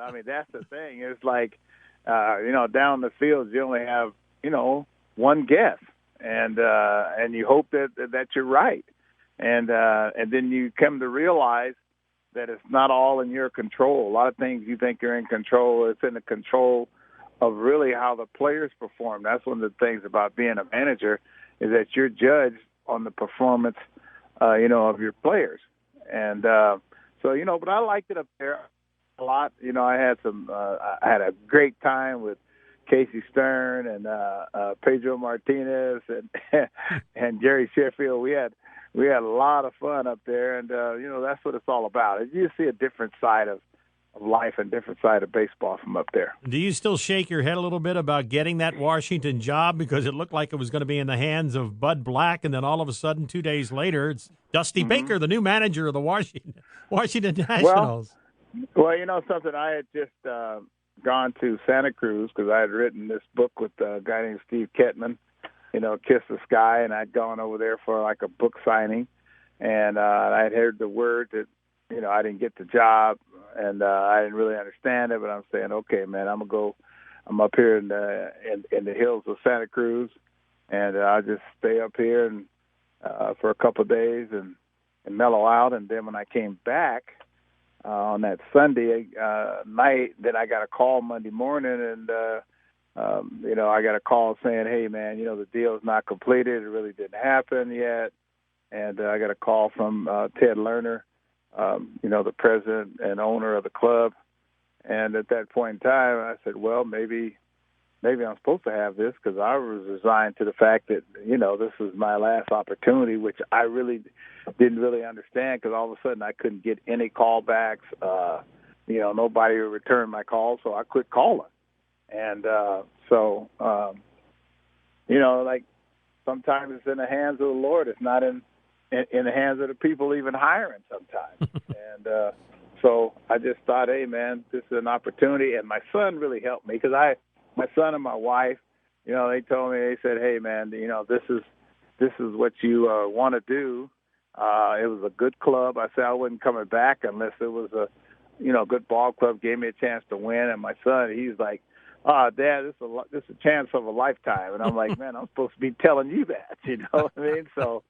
I mean, that's the thing. It's like, down the field, you only have, one guess, and you hope that you're right, and then you come to realize that it's not all in your control. A lot of things you think you're in control, it's in the control of really how the players perform. That's one of the things about being a manager, is that you're judged on the performance, of your players. And but I liked it up there a lot. I had I had a great time with Casey Stern and Pedro Martinez and and Jerry Sheffield. We had a lot of fun up there, and that's what it's all about. You see a different side of life and different side of baseball from up there. Do you still shake your head a little bit about getting that Washington job, because it looked like it was going to be in the hands of Bud Black, and then all of a sudden 2 days later it's Dusty Baker, the new manager of the Washington Nationals? Well, something, I had just gone to Santa Cruz because I had written this book with a guy named Steve Kettman, Kiss the Sky, and I'd gone over there for like a book signing, and I had heard the word that I didn't get the job, and I didn't really understand it, but I'm saying, okay, man, I'm up here in the hills of Santa Cruz, and I'll just stay up here and for a couple of days and mellow out. And then when I came back on that Sunday night, then I got a call Monday morning, and I got a call saying, hey, man, the deal's not completed. It really didn't happen yet. And I got a call from Ted Lerner, the president and owner of the club. And at that point in time, I said, well, maybe I'm supposed to have this, because I was resigned to the fact that, this was my last opportunity, which I really didn't really understand, because all of a sudden I couldn't get any callbacks. Nobody would return my calls, so I quit calling. And like sometimes it's in the hands of the Lord. It's not in the hands of the people even hiring sometimes. And so I just thought, hey, man, this is an opportunity. And my son really helped me, because my son and my wife, they told me, they said, hey, man, this is what you want to do. It was a good club. I said I wasn't coming back unless it was a good ball club, gave me a chance to win. And my son, he's like, Dad, this is a chance of a lifetime. And I'm like, man, I'm supposed to be telling you that, you know what I mean? So,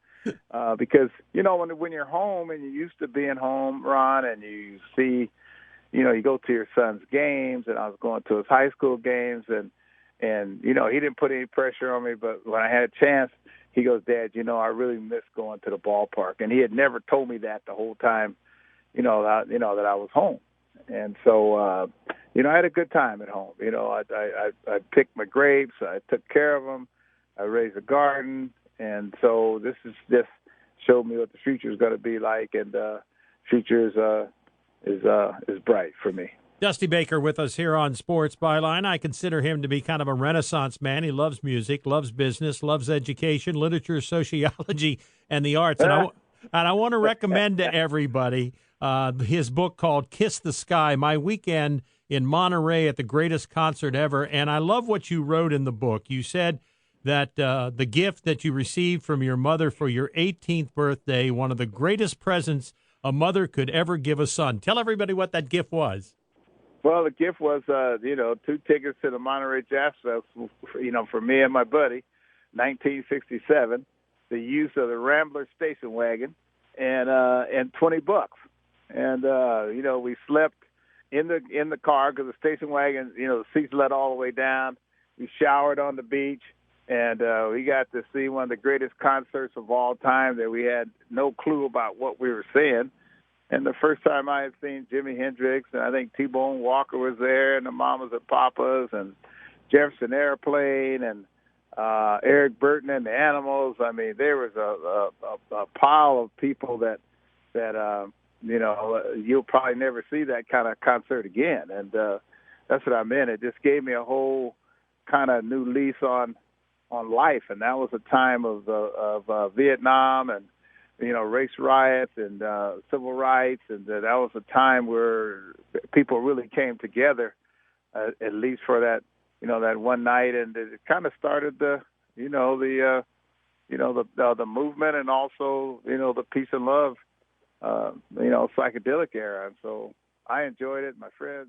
because, when you're home and you're used to being home, Ron, and you see, you go to your son's games, and I was going to his high school games, and he didn't put any pressure on me, but when I had a chance, he goes, Dad, I really miss going to the ballpark. And he had never told me that the whole time, that I was home. And so, I had a good time at home. I picked my grapes. I took care of them. I raised a garden. And so this is just showed me what the future is going to be like. And future is bright for me. Dusty Baker with us here on Sports Byline. I consider him to be kind of a Renaissance man. He loves music, loves business, loves education, literature, sociology, and the arts. And I want to recommend to everybody his book called Kiss the Sky, My Weekend in Monterey at the Greatest Concert Ever. And I love what you wrote in the book. You said that the gift that you received from your mother for your 18th birthday, one of the greatest presents a mother could ever give a son. Tell everybody what that gift was. Well, the gift was, 2 tickets to the Monterey Jazz Festival, for me and my buddy, 1967, the use of the Rambler station wagon, and $20. And, we slept in the car because the station wagon, the seats let all the way down. We showered on the beach, and we got to see one of the greatest concerts of all time that we had no clue about what we were seeing. And the first time I had seen Jimi Hendrix, and I think T-Bone Walker was there, and the Mamas and Papas, and Jefferson Airplane, and Eric Burton and the Animals. I mean, there was a pile of people that you'll probably never see that kind of concert again. And that's what I meant. It just gave me a whole kind of new lease on life. And that was a time of Vietnam and race riots and civil rights, and that was a time where people really came together, at least for that, that one night, and it kind of started the movement, and also the peace and love, psychedelic era. And so I enjoyed it. My friend